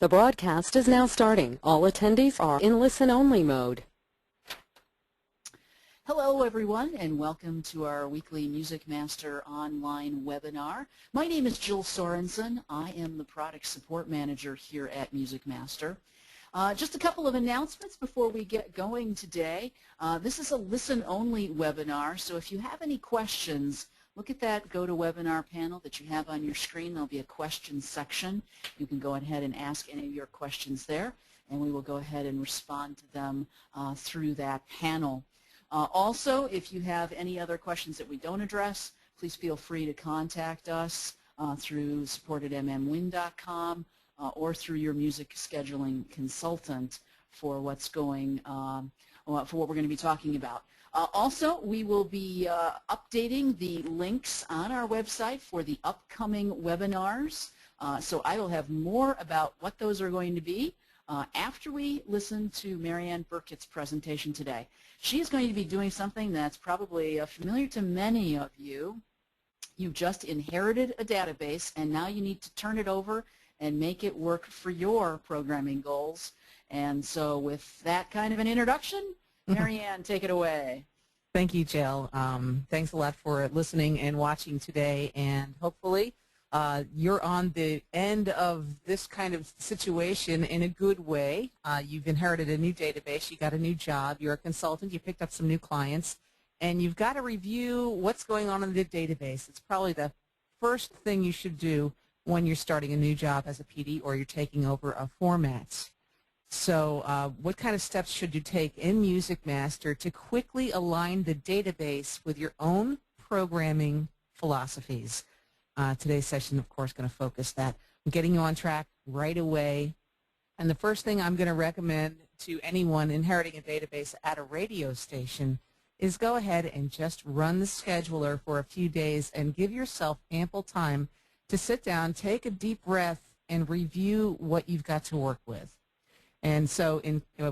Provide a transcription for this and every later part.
The broadcast is now starting. All attendees are in listen-only mode. Hello everyone, and welcome to our weekly MusicMaster online webinar. My name is Jill Sorensen. I am the product support manager here at MusicMaster. Just a couple of announcements before we get going today. This is a listen-only webinar, so if you have any questions, look at that GoToWebinar panel that you have on your screen. There'll be a questions section. You can go ahead and ask any of your questions there, and we will go ahead and respond to them through that panel. Also, if you have any other questions that we don't address, please feel free to contact us through support@mmwin.com or through your music scheduling consultant for what's going for what we're going to be talking about. Also, we will be updating the links on our website for the upcoming webinars. So I will have more about what those are going to be after we listen to Marianne Burkett's presentation today. She is going to be doing something that's probably familiar to many of you. You've just inherited a database, and now you need to turn it over and make it work for your programming goals. And so with that kind of an introduction, Marianne, take it away. Thank you, Jill. Thanks a lot for listening and watching today, and hopefully you're on the end of this kind of situation in a good way. You've inherited a new database, you got a new job, you're a consultant, you picked up some new clients, and you've got to review what's going on in the database. It's probably the first thing you should do when you're starting a new job as a PD or you're taking over a format. So what kind of steps should you take in MusicMaster to quickly align the database with your own programming philosophies? Today's session, of course, going to focus that. I'm getting you on track right away. And the first thing I'm going to recommend to anyone inheriting a database at a radio station is go ahead and just run the scheduler for a few days and give yourself ample time to sit down, take a deep breath, and review what you've got to work with. And so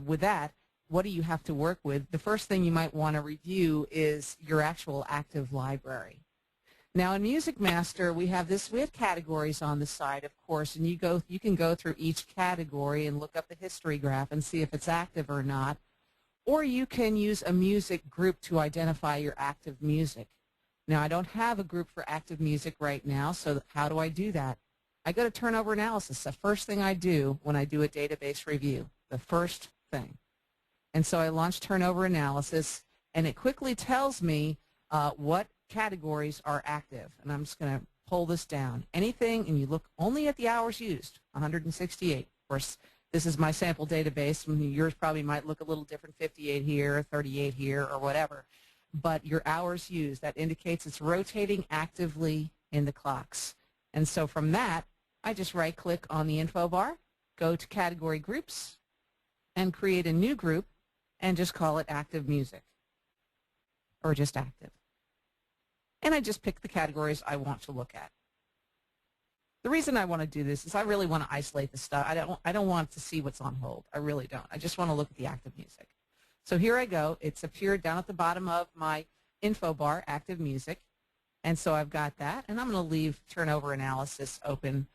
with that, what do you have to work with? The first thing you might want to review is your actual active library. Now in MusicMaster, we have categories on the side, of course, and you can go through each category and look up the history graph and see if it's active or not. Or you can use a music group to identify your active music. Now I don't have a group for active music right now, so how do I do that? I go to turnover analysis, the first thing I do when I do a database review, the first thing. And so I launch turnover analysis, and it quickly tells me what categories are active. And I'm just going to pull this down. Anything, and you look only at the hours used, 168. Of course, this is my sample database. Yours probably might look a little different, 58 here, 38 here, or whatever. But your hours used, that indicates it's rotating actively in the clocks. And so from that, I just right-click on the info bar, go to Category Groups, and create a new group, and just call it Active Music, or just Active. And I just pick the categories I want to look at. The reason I want to do this is I really want to isolate the stuff. I don't want to see what's on hold. I really don't. I just want to look at the active music. So here I go. It's appeared down at the bottom of my info bar, Active Music. And so I've got that, and I'm going to leave turnover analysis open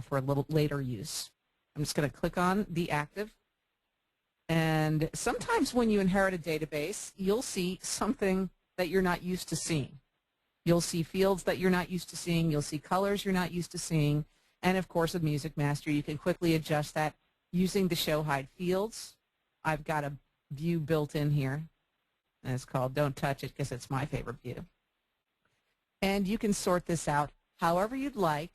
for a little later use. I'm just going to click on the active. And sometimes when you inherit a database, you'll see something that you're not used to seeing. You'll see fields that you're not used to seeing. You'll see colors you're not used to seeing. And, of course, with MusicMaster, you can quickly adjust that using the ShowHide fields. I've got a view built in here, and it's called Don't Touch It because it's my favorite view. And you can sort this out however you'd like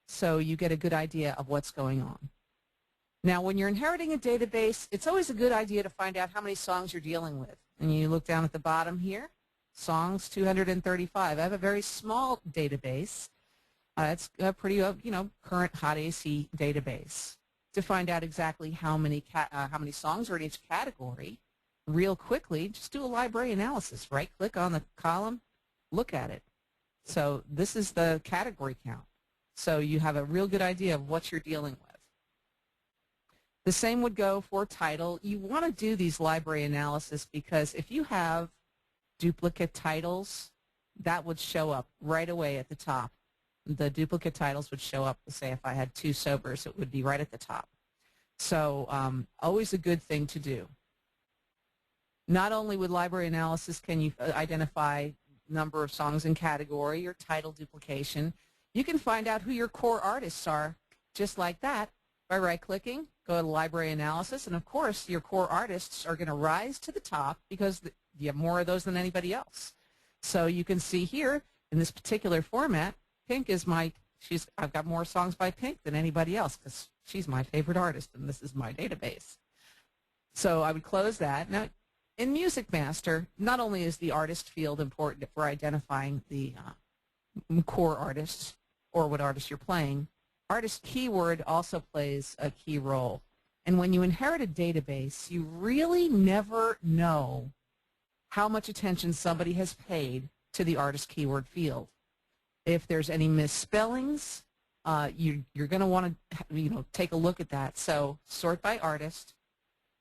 so you get a good idea of what's going on. Now, when you're inheriting a database, it's always a good idea to find out how many songs you're dealing with. And you look down at the bottom here, songs 235. I have a very small database. It's a pretty current hot AC database. To find out exactly how many songs are in each category, real quickly, just do a library analysis. Right-click on the column, look at it. So this is the category count. So you have a real good idea of what you're dealing with. The same would go for title. You want to do these library analysis because if you have duplicate titles, that would show up right away at the top. the duplicate titles would show up. Say if I had 2 sobers, it would be right at the top. So always a good thing to do. Not only with library analysis can you identify number of songs in category or title duplication, you can find out who your core artists are just like that by right-clicking, go to library analysis, and of course your core artists are going to rise to the top because you have more of those than anybody else. So you can see here in this particular format, Pink is I've got more songs by Pink than anybody else because she's my favorite artist and this is my database. So I would close that. Now, in MusicMaster, not only is the artist field important for identifying the core artists or what artist you're playing, artist keyword also plays a key role. And when you inherit a database, you really never know how much attention somebody has paid to the artist keyword field. If there's any misspellings, you're going to want to take a look at that. So sort by artist.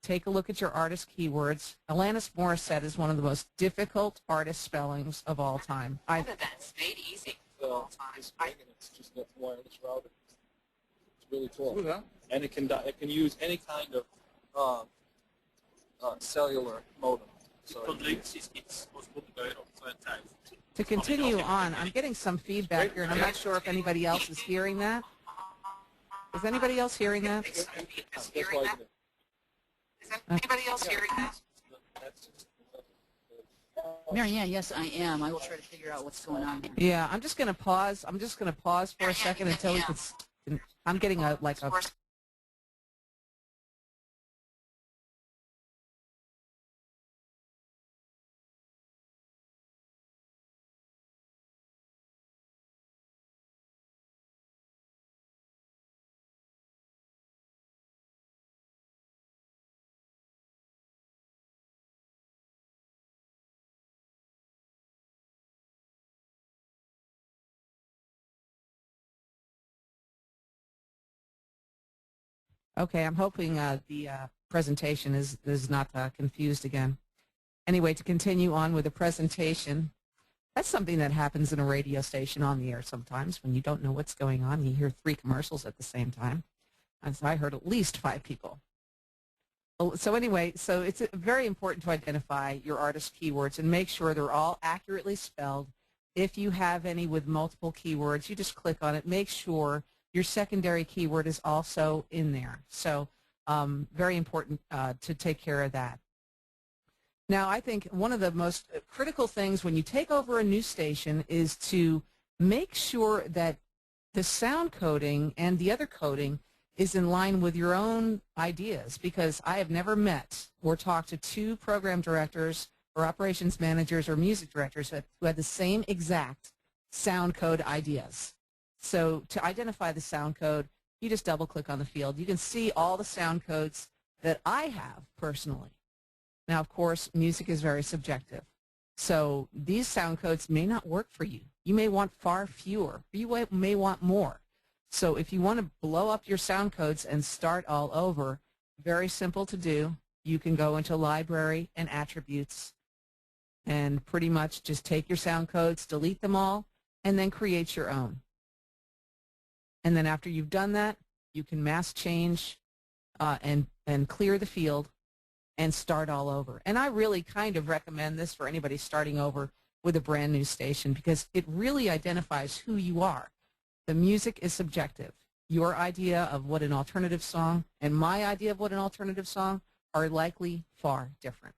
Take a look at your artist keywords. Alanis Morissette is one of the most difficult artist spellings of all time. That's made easy. It's just got wireless router. It's really cool. Yeah. And it can use any kind of cellular modem. So to continue on, I'm getting some feedback here, and I'm not sure if anybody else is hearing that. Is anybody else hearing that? Is anybody else hearing that? Marianne, yes, I am. I will try to figure out what's going on here. Yeah, I'm just going to pause. I'm just going to pause for a second until we can. I'm getting a Okay, I'm hoping the presentation is not confused again. Anyway, to continue on with the presentation, that's something that happens in a radio station on the air sometimes when you don't know what's going on. You hear 3 commercials at the same time. And so I heard at least 5 people. So anyway, so it's very important to identify your artist keywords and make sure they're all accurately spelled. If you have any with multiple keywords, you just click on it. Make sure your secondary keyword is also in there. So very important to take care of that. Now, I think one of the most critical things when you take over a new station is to make sure that the sound coding and the other coding is in line with your own ideas, because I have never met or talked to 2 program directors or operations managers or music directors who had the same exact sound code ideas. So to identify the sound code, you just double-click on the field. You can see all the sound codes that I have personally. Now, of course, music is very subjective. So these sound codes may not work for you. You may want far fewer. You may want more. So if you want to blow up your sound codes and start all over, very simple to do. You can go into Library and Attributes and pretty much just take your sound codes, delete them all, and then create your own. And then after you've done that, you can mass change and clear the field and start all over. And I really kind of recommend this for anybody starting over with a brand new station because it really identifies who you are. The music is subjective. Your idea of what an alternative song and my idea of what an alternative song are likely far different.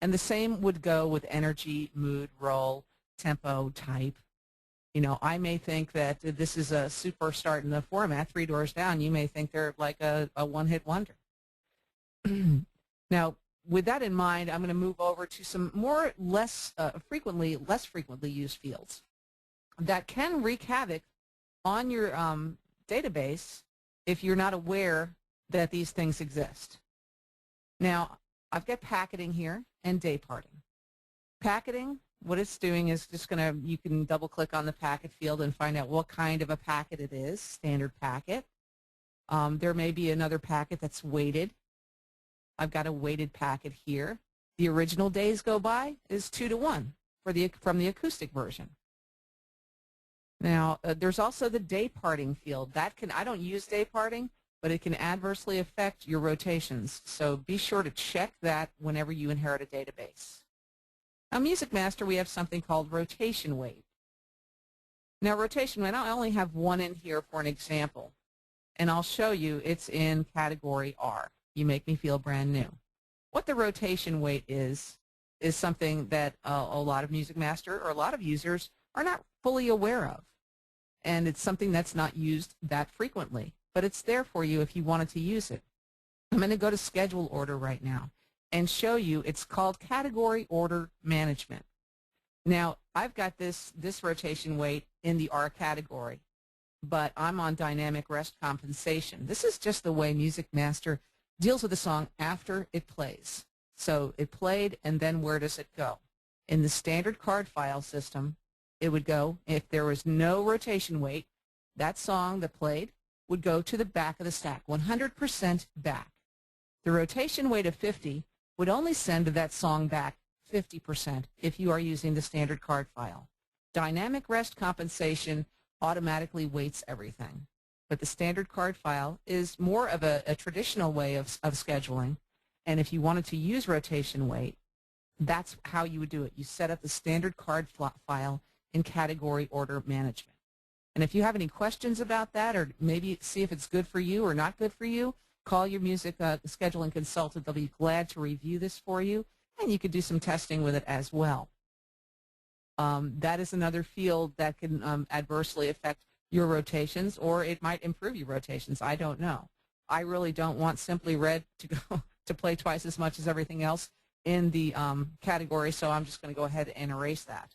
And the same would go with energy, mood, role, tempo, type. You know, I may think that this is a superstar in the format, 3 Doors Down. You may think they're like a one-hit wonder. Now, with that in mind, I'm going to move over to some less frequently used fields that can wreak havoc on your database if you're not aware that these things exist. Now, I've got packeting here and day parting. Packeting, what it's doing is just you can double click on the packet field and find out what kind of a packet it is, standard packet. There may be another packet that's weighted. I've got a weighted packet here. The original days go by is 2 to 1 from the acoustic version. Now, there's also the day parting field. I don't use day parting, but it can adversely affect your rotations. So be sure to check that whenever you inherit a database. Now, MusicMaster, we have something called rotation weight. Now, rotation weight, I only have one in here for an example, and I'll show you it's in category R. You make me feel brand new. What the rotation weight is something that a lot of MusicMaster or a lot of users are not fully aware of. And it's something that's not used that frequently, but it's there for you if you wanted to use it. I'm going to go to schedule order right now and show you. It's called category order management. Now, I've got this rotation weight in the R category, but I'm on dynamic rest compensation. This is just the way MusicMaster deals with a song after it plays. So it played, and then where does it go? In the standard card file system, it would go, if there was no rotation weight, that song that played would go to the back of the stack, 100% back. The rotation weight of 50 would only send that song back 50% if you are using the standard card file. Dynamic rest compensation automatically weights everything. But the standard card file is more of a traditional way of scheduling. And if you wanted to use rotation weight, that's how you would do it. You set up the standard card file in category order management. And if you have any questions about that, or maybe see if it's good for you or not good for you, call your music scheduling consultant. They'll be glad to review this for you, and you could do some testing with it as well. That is another field that can adversely affect your rotations, or it might improve your rotations. I don't know. I really don't want Simply Red to go to play twice as much as everything else in the category, so I'm just going to go ahead and erase that.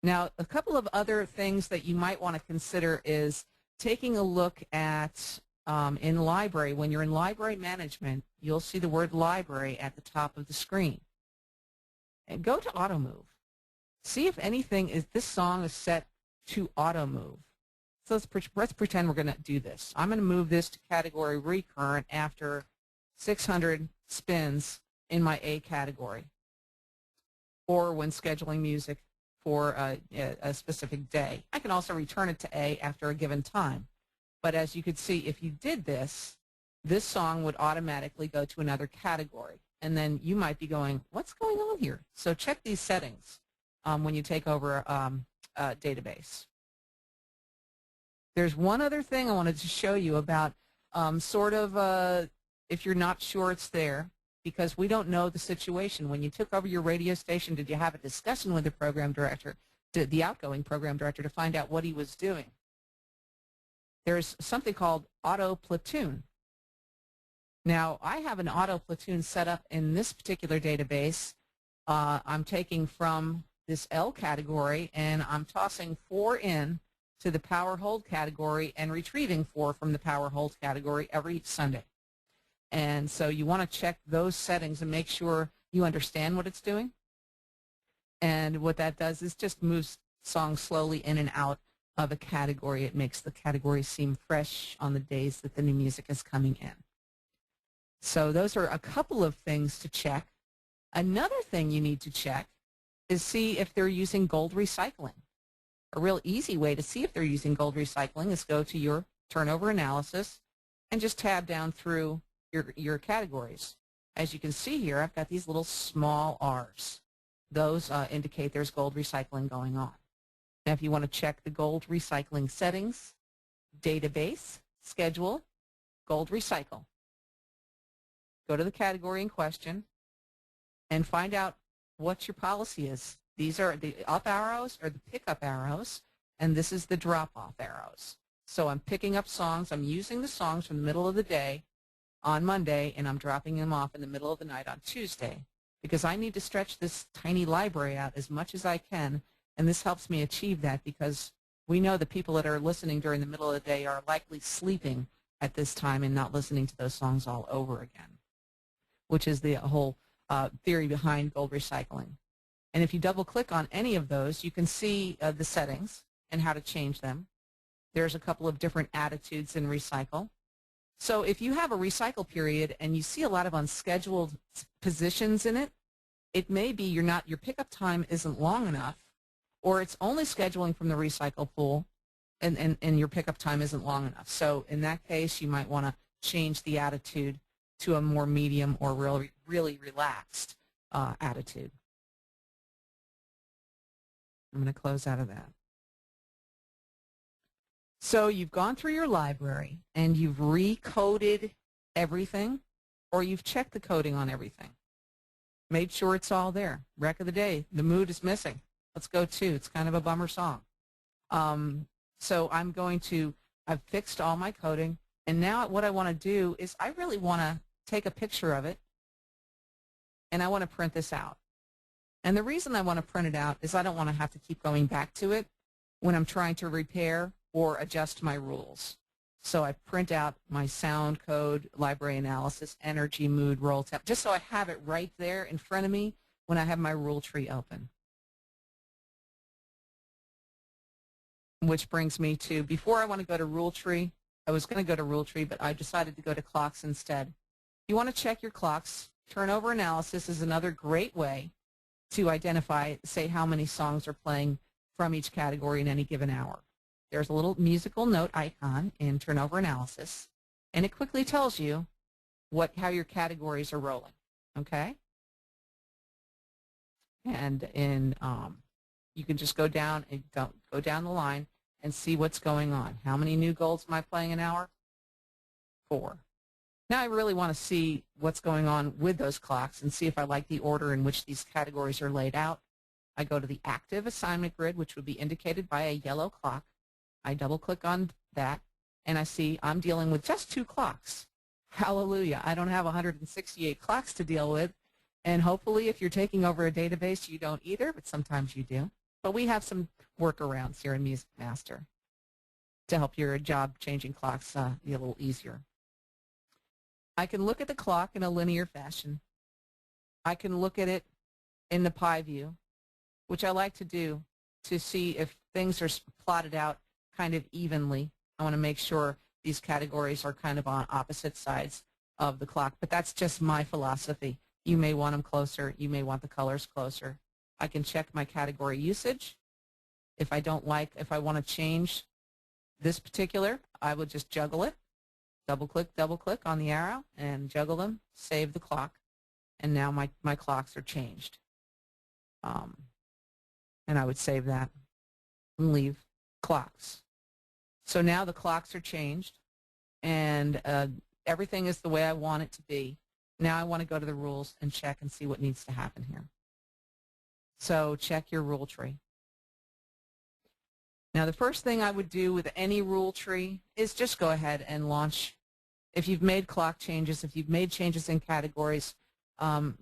Now, a couple of other things that you might want to consider is taking a look at in library. When you're in library management, you'll see the word library at the top of the screen. And go to auto move. See if anything is, this song is set to auto move. So let's pretend we're going to do this. I'm going to move this to category recurrent after 600 spins in my A category, or when scheduling music for a specific day. I can also return it to A after a given time. But as you could see, if you did this, this song would automatically go to another category. And then you might be going, what's going on here? So check these settings when you take over a database. There's one other thing I wanted to show you about if you're not sure it's there, because we don't know the situation. When you took over your radio station, did you have a discussion with the program director, the outgoing program director, to find out what he was doing? There's something called Auto Platoon. Now, I have an Auto Platoon set up in this particular database. I'm taking from this L category, and I'm tossing 4 in to the Power Hold category and retrieving 4 from the Power Hold category every Sunday. And so you want to check those settings and make sure you understand what it's doing. And what that does is just moves songs slowly in and out of a category. It makes the category seem fresh on the days that the new music is coming in. So those are a couple of things to check. Another thing you need to check is see if they're using gold recycling. A real easy way to see if they're using gold recycling is go to your turnover analysis and just tab down through your categories. As you can see here, I've got these little small R's. Those indicate there's gold recycling going on. Now, if you want to check the gold recycling settings, database, schedule, gold recycle. Go to the category in question and find out what your policy is. These are the up arrows or the pickup arrows, and this is the drop-off arrows. So I'm picking up songs. I'm using the songs from the middle of the day on Monday, and I'm dropping them off in the middle of the night on Tuesday, because I need to stretch this tiny library out as much as I can, and this helps me achieve that, because we know the people that are listening during the middle of the day are likely sleeping at this time and not listening to those songs all over again, which is the whole theory behind gold recycling. And if you double-click on any of those, you can see the settings and how to change them. There's a couple of different attitudes in recycle. So if you have a recycle period and you see a lot of unscheduled positions in it, it may be your pickup time isn't long enough, or it's only scheduling from the recycle pool, and your pickup time isn't long enough. So in that case, you might want to change the attitude to a more medium or really relaxed attitude. I'm going to close out of that. So you've gone through your library and you've recoded everything, or you've checked the coding on everything. Made sure it's all there. Rec of the day, the mood is missing. Let's go to. It's kind of a bummer song. So I've fixed all my coding, and now what I want to do is I really want to take a picture of it, and I want to print this out. And the reason I want to print it out is I don't want to have to keep going back to it when I'm trying to repair or adjust my rules. So I print out my sound code, library analysis, energy, mood, roll temp, just so I have it right there in front of me when I have my rule tree open. Which brings me to, before I want to go to rule tree, I was going to go to rule tree, but I decided to go to clocks instead. You want to check your clocks. Turnover analysis is another great way to identify, say, how many songs are playing from each category in any given hour. There's a little musical note icon in turnover analysis, and it quickly tells you how your categories are rolling, okay? And you can just go down and go down the line and see what's going on. How many new golds am I playing an hour? 4. Now I really want to see what's going on with those clocks and see if I like the order in which these categories are laid out. I go to the active assignment grid, which would be indicated by a yellow clock. I double-click on that, and I see I'm dealing with just 2 clocks. Hallelujah. I don't have 168 clocks to deal with, and hopefully if you're taking over a database, you don't either, but sometimes you do. But we have some workarounds here in MusicMaster to help your job changing clocks be a little easier. I can look at the clock in a linear fashion. I can look at it in the pie view, which I like to do to see if things are plotted out kind of evenly. I want to make sure these categories are kind of on opposite sides of the clock, but that's just my philosophy. You may want them closer. You may want the colors closer. I can check my category usage. If I want to change this particular, I would just juggle it. Double click on the arrow and juggle them, save the clock, and now my clocks are changed. And I would save that and leave clocks. So now the clocks are changed, and everything is the way I want it to be. Now I want to go to the rules and check and see what needs to happen here. So check your rule tree. Now the first thing I would do with any rule tree is just go ahead and launch. If you've made clock changes, if you've made changes in categories,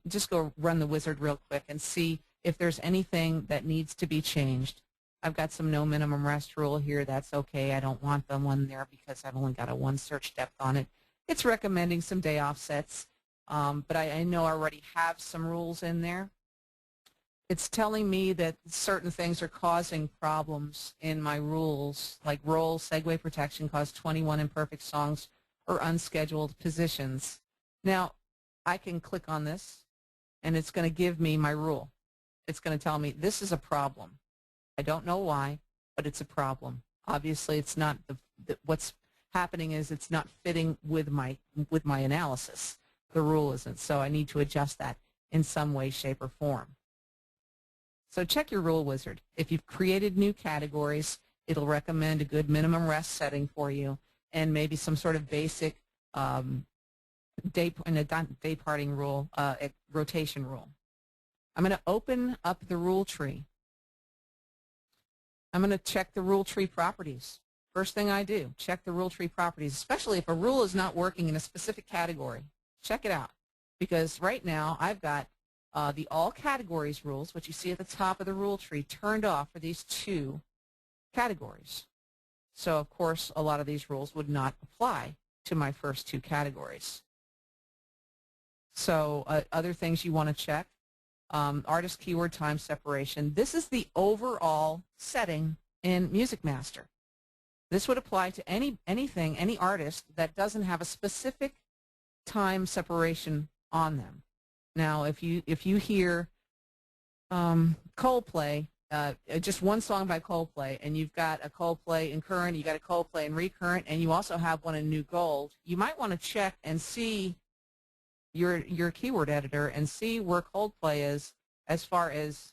just go run the wizard real quick and see if there's anything that needs to be changed. I've got some no minimum rest rule here. That's okay. I don't want the one there because I've only got a 1 search depth on it. It's recommending some day offsets, but I know I already have some rules in there. It's telling me that certain things are causing problems in my rules, like roll, segue protection caused 21 imperfect songs or unscheduled positions. Now, I can click on this, and it's going to give me my rule. It's going to tell me this is a problem. I don't know why, but it's a problem. Obviously, it's not what's happening is it's not fitting with my analysis. The rule isn't, so I need to adjust that in some way, shape, or form. So check your rule wizard. If you've created new categories, it'll recommend a good minimum rest setting for you and maybe some sort of basic day parting rule, rotation rule. I'm going to open up the rule tree. I'm going to check the rule tree properties. First thing I do, check the rule tree properties, especially if a rule is not working in a specific category. Check it out, because right now I've got the all categories rules, which you see at the top of the rule tree, turned off for these 2 categories. So, of course, a lot of these rules would not apply to my first 2 categories. So other things you want to check, artist keyword time separation. This is the overall setting in MusicMaster. This would apply to any artist that doesn't have a specific time separation on them. Now, if you hear Coldplay just one song by Coldplay, and you've got a Coldplay in current, you got a Coldplay in recurrent, and you also have one in new gold, you might want to check and see your keyword editor and see where Coldplay is as far as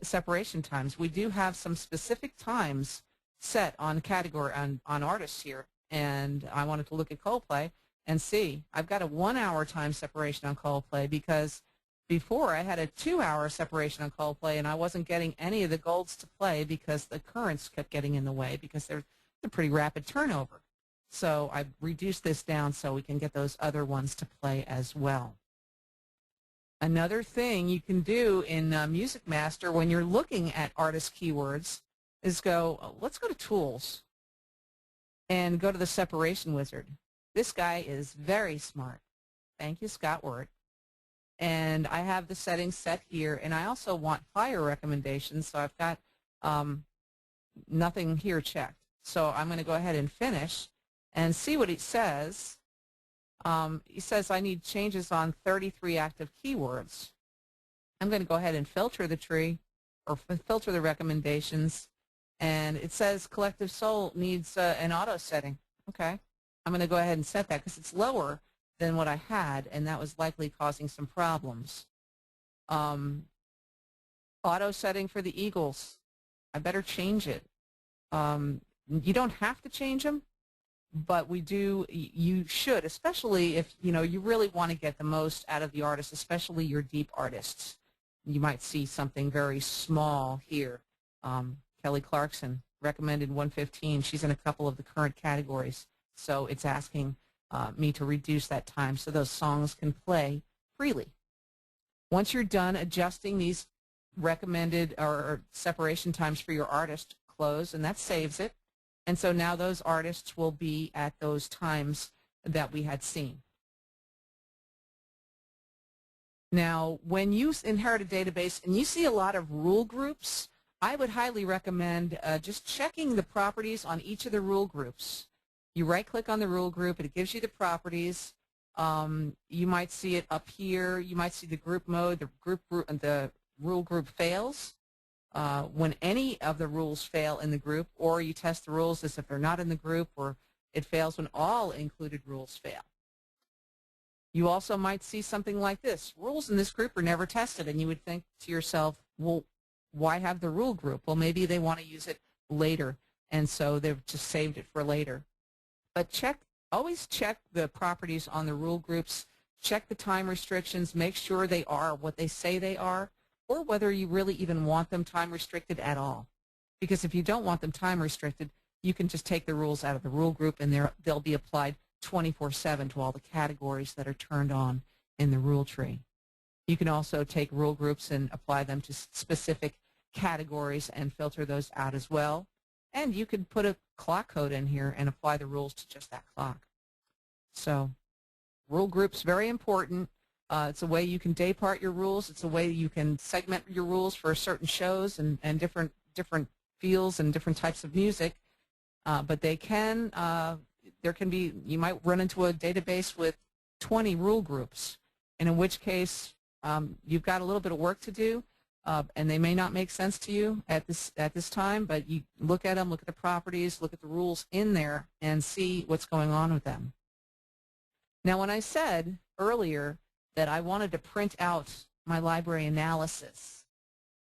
separation times. We do have some specific times set on category on artists here, and I wanted to look at Coldplay and see. I've got a 1 hour time separation on Coldplay because before I had a 2 hour separation on Coldplay, and I wasn't getting any of the golds to play because the currents kept getting in the way because there's a pretty rapid turnover. So I reduced this down so we can get those other ones to play as well. Another thing you can do in MusicMaster when you're looking at artist keywords is let's go to Tools and go to the Separation Wizard. This guy is very smart. Thank you, Scott Wirt. And I have the settings set here, and I also want fire recommendations, so I've got nothing here checked. So I'm going to go ahead and finish and see what it says. He says I need changes on 33 active keywords. I'm going to go ahead and filter the tree or filter the recommendations, and it says Collective Soul needs an auto setting. Okay, I'm going to go ahead and set that because it's lower than what I had, and that was likely causing some problems. Auto setting for the Eagles, I better change it. You don't have to change them, but you should, especially if you really want to get the most out of the artist, especially your deep artists. You might see something very small here. Kelly Clarkson, recommended 115. She's in a couple of the current categories, so it's asking me to reduce that time so those songs can play freely. Once you're done adjusting these recommended or separation times for your artist, close, and that saves it. And so now those artists will be at those times that we had seen. Now, when you inherit a database and you see a lot of rule groups, I would highly recommend just checking the properties on each of the rule groups. You right-click on the rule group, and it gives you the properties. You might see it up here. You might see the group mode, the rule group fails. When any of the rules fail in the group, or you test the rules as if they're not in the group, or it fails when all included rules fail. You also might see something like this. Rules in this group are never tested, and you would think to yourself, well, why have the rule group? Well, maybe they want to use it later, and so they've just saved it for later. But always check the properties on the rule groups, check the time restrictions, make sure they are what they say they are, or whether you really even want them time restricted at all. Because if you don't want them time restricted, you can just take the rules out of the rule group and they'll be applied 24/7 to all the categories that are turned on in the rule tree. You can also take rule groups and apply them to specific categories and filter those out as well. And you could put a clock code in here and apply the rules to just that clock. So rule groups, very important. It's a way you can day part your rules. It's a way you can segment your rules for certain shows and different feels and different types of music. But there can be, you might run into a database with 20 rule groups, and in which case you've got a little bit of work to do, and they may not make sense to you at this time, but you look at them, look at the properties, look at the rules in there, and see what's going on with them. Now, when I said earlier that I wanted to print out my library analysis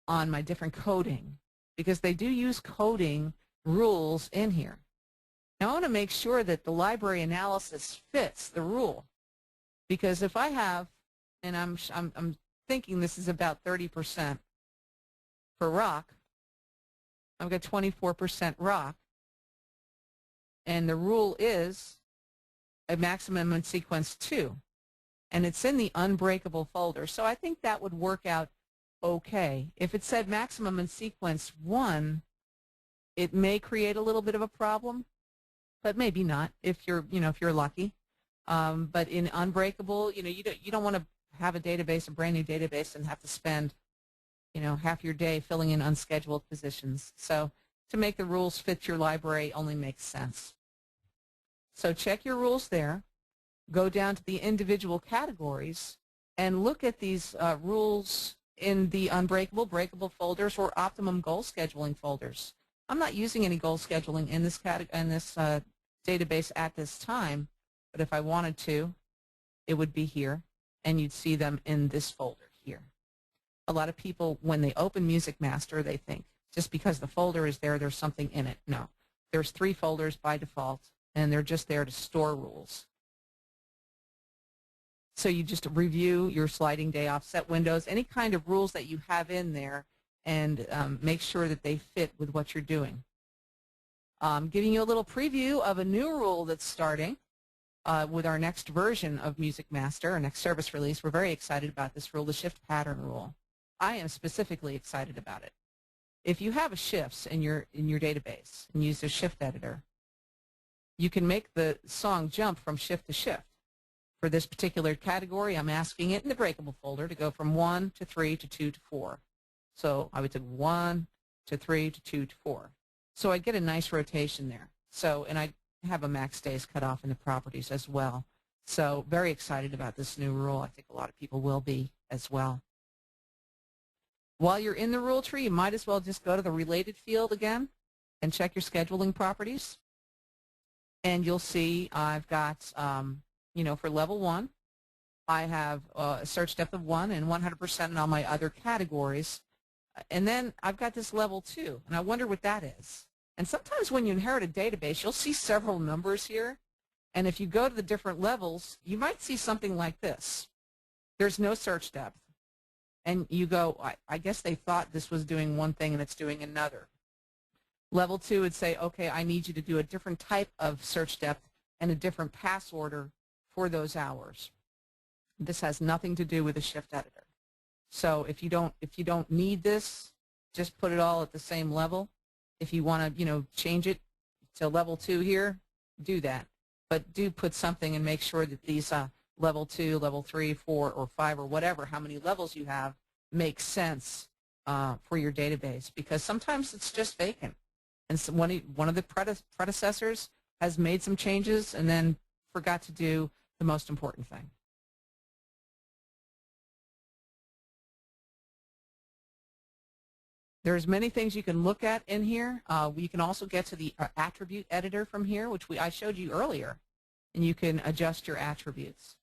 on my different coding, because they do use coding rules in here. Now, I want to make sure that the library analysis fits the rule, because if I have, and I'm thinking this is about 30% for rock, I've got 24% rock, and the rule is a maximum in sequence 2. And it's in the unbreakable folder. So I think that would work out okay. If it said maximum in sequence 1, it may create a little bit of a problem, but maybe not if you're lucky. But in unbreakable, you don't want to have a database, a brand new database, and have to spend half your day filling in unscheduled positions. So to make the rules fit your library only makes sense. So check your rules there. Go down to the individual categories and look at these rules in the unbreakable, breakable folders or optimum goal scheduling folders. I'm not using any goal scheduling in this database at this time, but if I wanted to, it would be here, and you'd see them in this folder here. A lot of people, when they open MusicMaster, they think just because the folder is there, there's something in it. No. There's 3 folders by default, and they're just there to store rules. So you just review your sliding day offset windows, any kind of rules that you have in there, and make sure that they fit with what you're doing. Giving you a little preview of a new rule that's starting with our next version of MusicMaster, our next service release. We're very excited about this rule, the shift pattern rule. I am specifically excited about it. If you have a shifts in your database and use the shift editor, you can make the song jump from shift to shift. For this particular category, I'm asking it in the breakable folder to go from 1 to 3 to 2 to 4. So I would say 1 to 3 to 2 to 4. So I get a nice rotation there. So, and I have a max days cut off in the properties as well. So very excited about this new rule. I think a lot of people will be as well. While you're in the rule tree, you might as well just go to the related field again and check your scheduling properties. And you'll see I've got, for level 1, I have a search depth of 1 and 100% in all my other categories. And then I've got this level 2, and I wonder what that is. And sometimes when you inherit a database, you'll see several numbers here. And if you go to the different levels, you might see something like this. There's no search depth. And you go, I guess they thought this was doing one thing and it's doing another. Level 2 would say, okay, I need you to do a different type of search depth and a different pass order for those hours. This has nothing to do with the shift editor. So if you don't need this, just put it all at the same level. If you want to, change it to level 2 here, do that. But do put something and make sure that these level 2, level 3, 4, or 5, or whatever, how many levels you have, makes sense for your database, because sometimes it's just vacant. And so one of the predecessors has made some changes and then forgot to do the most important thing. There's many things you can look at in here. You can also get to the attribute editor from here, which I showed you earlier, and you can adjust your attributes.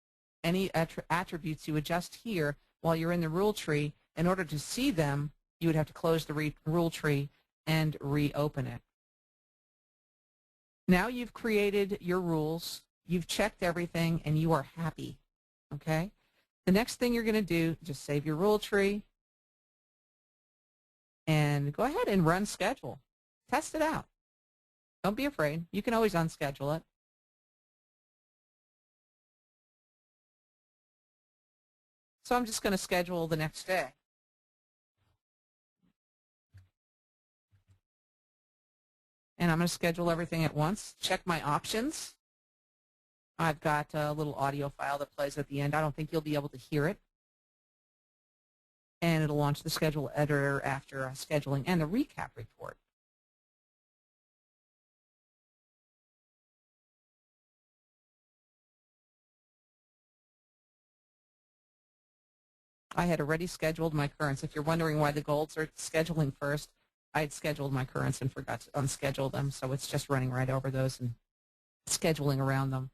Any attributes you adjust here while you're in the rule tree, in order to see them, you would have to close the rule tree and reopen it. Now you've created your rules, you've checked everything, and you are happy, okay? The next thing you're going to do, just save your rule tree, and go ahead and run schedule. Test it out. Don't be afraid. You can always unschedule it. So I'm just going to schedule the next day. And I'm going to schedule everything at once. Check my options. I've got a little audio file that plays at the end. I don't think you'll be able to hear it. And it'll launch the schedule editor after scheduling and the recap report. I had already scheduled my currents. If you're wondering why the golds are scheduling first, I had scheduled my currents and forgot to unschedule them, so it's just running right over those and scheduling around them.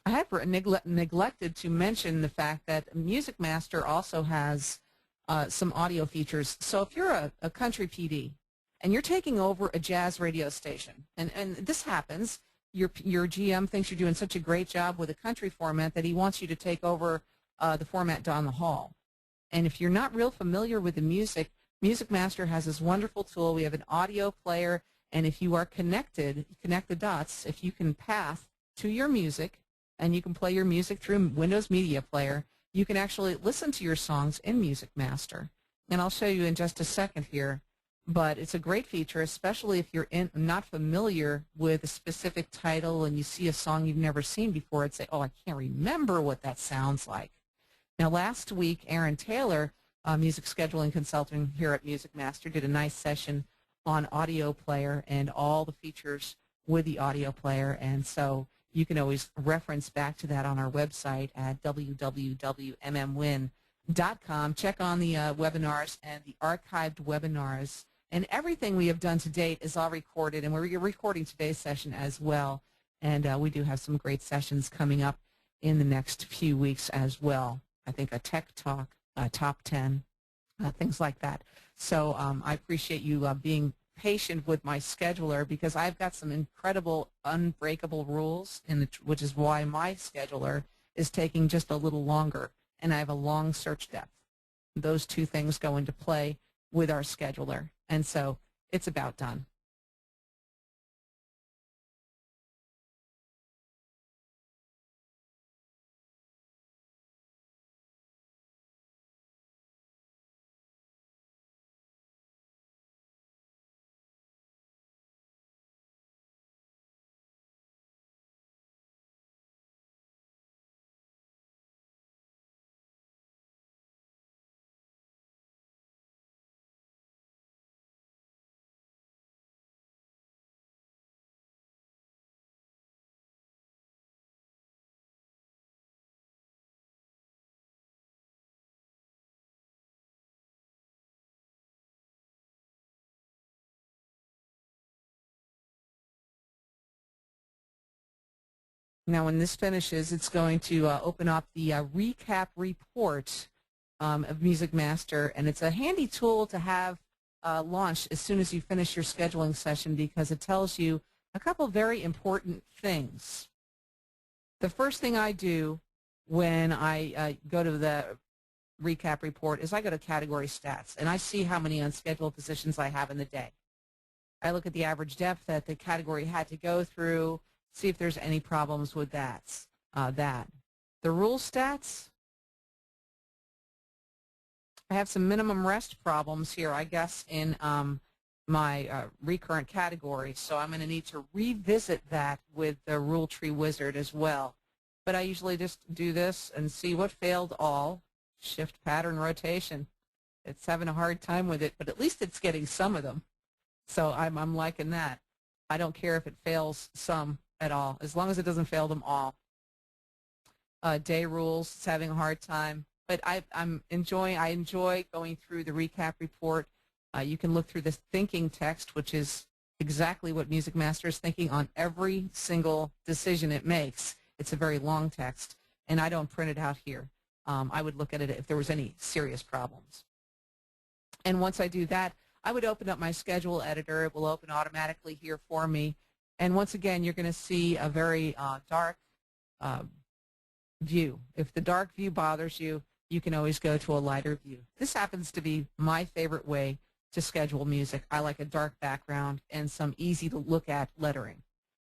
I have neglected to mention the fact that MusicMaster also has some audio features. So if you're a country PD and you're taking over a jazz radio station, and this happens, your GM thinks you're doing such a great job with a country format that he wants you to take over the format down the hall. And if you're not real familiar with the music, MusicMaster has this wonderful tool. We have an audio player, and if you are connected, connect the dots, if you can path to your music, and you can play your music through Windows Media Player, you can actually listen to your songs in MusicMaster. And I'll show you in just a second here. But it's a great feature, especially if you're not familiar with a specific title and you see a song you've never seen before and say, oh, I can't remember what that sounds like. Now, last week, Aaron Taylor, music scheduling consultant here at MusicMaster, did a nice session on audio player and all the features with the audio player. And so you can always reference back to that on our website at www.mmwin.com. Check on the webinars and the archived webinars. And everything we have done to date is all recorded, and we're recording today's session as well. And we do have some great sessions coming up in the next few weeks as well. I think a tech talk, top 10, things like that. So I appreciate you being patient with my scheduler, because I've got some incredible unbreakable rules, which is why my scheduler is taking just a little longer, and I have a long search depth. Those two things go into play with our scheduler, and so it's about done. Now, when this finishes, it's going to open up the recap report of MusicMaster, and it's a handy tool to have launched as soon as you finish your scheduling session, because it tells you a couple very important things. The first thing I do when I go to the recap report is I go to category stats, and I see how many unscheduled positions I have in the day. I look at the average depth that the category had to go through, see if there's any problems with that. The rule stats, I have some minimum rest problems here, I guess, in my recurrent category, so I'm going to need to revisit that with the rule tree wizard as well. But I usually just do this and see what failed all. Shift pattern rotation. It's having a hard time with it, but at least it's getting some of them. So I'm liking that. I don't care if it fails some at all, as long as it doesn't fail them all. Day rules, it's having a hard time. But I enjoy going through the recap report. You can look through this thinking text, which is exactly what MusicMaster is thinking on every single decision it makes. It's a very long text, and I don't print it out here. I would look at it if there was any serious problems. And once I do that, I would open up my schedule editor. It will open automatically here for me. And once again, you're going to see a very dark view. If the dark view bothers you, you can always go to a lighter view. This happens to be my favorite way to schedule music. I like a dark background and some easy to look at lettering.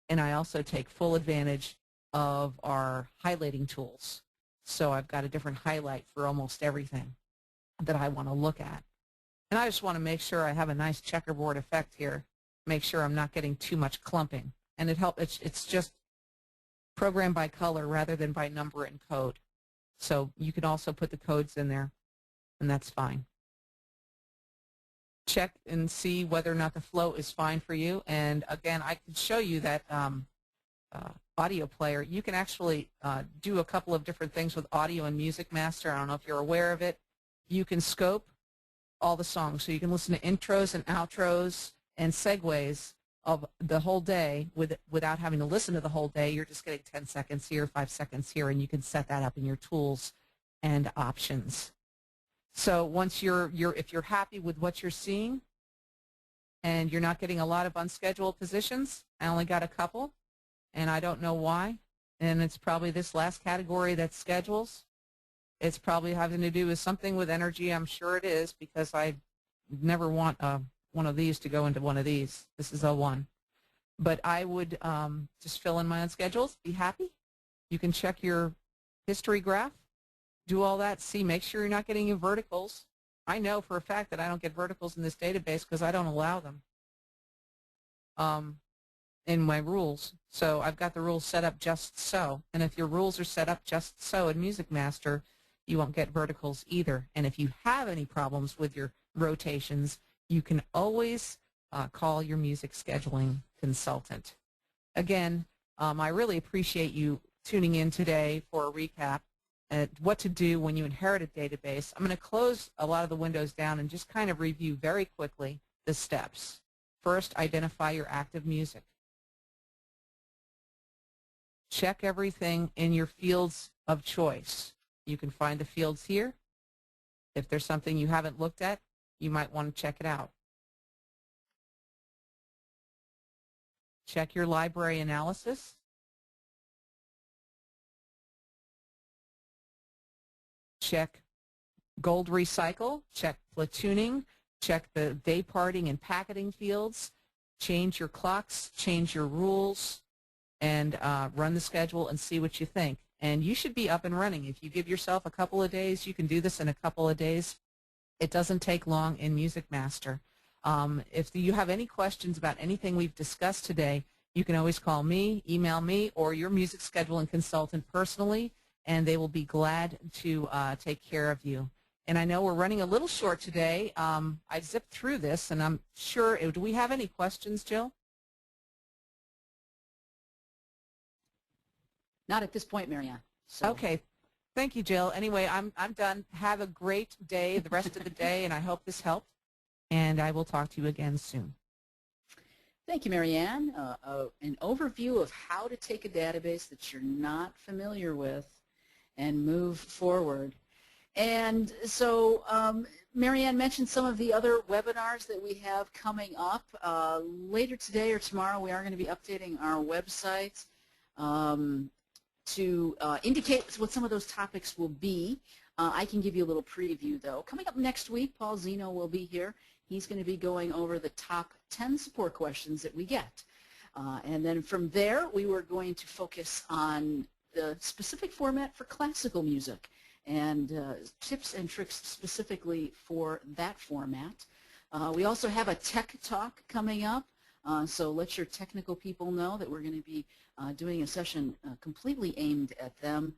And I also take full advantage of our highlighting tools. So I've got a different highlight for almost everything that I want to look at. And I just want to make sure I have a nice checkerboard effect here. Make sure I'm not getting too much clumping. And it's just programmed by color rather than by number and code. So you can also put the codes in there, and that's fine. Check and see whether or not the flow is fine for you. And again, I can show you that audio player. You can actually do a couple of different things with audio and MusicMaster. I don't know if you're aware of it. You can scope all the songs, so you can listen to intros and outros and segues of the whole day without having to listen to the whole day. You're just getting 10 seconds here, 5 seconds here, and you can set that up in your tools and options. So once if you're happy with what you're seeing and you're not getting a lot of unscheduled positions, I only got a couple, and I don't know why, and it's probably this last category that schedules. It's probably having to do with something with energy. I'm sure it is, because I never want one of these to go into one of these. This is a one. But I would just fill in my unschedules, be happy. You can check your history graph, do all that, see, make sure you're not getting your verticals. I know for a fact that I don't get verticals in this database because I don't allow them in my rules. So I've got the rules set up just so. And if your rules are set up just so in MusicMaster, you won't get verticals either. And if you have any problems with your rotations, you can always call your music scheduling consultant. Again, I really appreciate you tuning in today for a recap at what to do when you inherit a database. I'm going to close a lot of the windows down and just kind of review very quickly the steps. First, identify your active music. Check everything in your fields of choice. You can find the fields here. If there's something you haven't looked at, you might want to check it out. Check your library analysis. Check gold recycle, check platooning, check the day parting and packeting fields, change your clocks, change your rules, and run the schedule and see what you think. And you should be up and running. If you give yourself a couple of days, you can do this in a couple of days. It doesn't take long in MusicMaster. If you have any questions about anything we've discussed today, you can always call me, email me, or your music scheduling consultant personally, and they will be glad to take care of you. And I know we're running a little short today. I zipped through this, and I'm sure, do we have any questions, Jill? Not at this point, Marianne. So. Okay. Thank you, Jill. Anyway, I'm done. Have a great day, the rest of the day, and I hope this helped. And I will talk to you again soon. Thank you, Marianne. An overview of how to take a database that you're not familiar with and move forward. And so Marianne mentioned some of the other webinars that we have coming up. Later today or tomorrow, we are going to be updating our website to indicate what some of those topics will be. I can give you a little preview, though. Coming up next week, Paul Zeno will be here. He's going to be going over the top 10 support questions that we get. And then from there, we were going to focus on the specific format for classical music and tips and tricks specifically for that format. We also have a tech talk coming up, so let your technical people know that we're going to be doing a session completely aimed at them,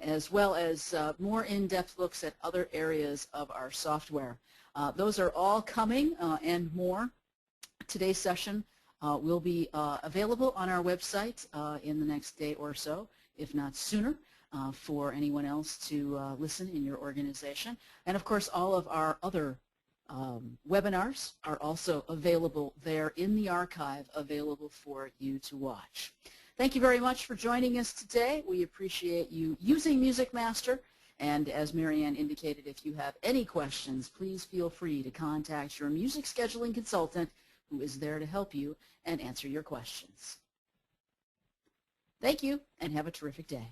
as well as more in-depth looks at other areas of our software. Those are all coming and more. Today's session will be available on our website in the next day or so, if not sooner, for anyone else to listen in your organization. And of course, all of our other webinars are also available there in the archive, available for you to watch. Thank you very much for joining us today. We appreciate you using MusicMaster. And as Marianne indicated, if you have any questions, please feel free to contact your music scheduling consultant, who is there to help you and answer your questions. Thank you, and have a terrific day.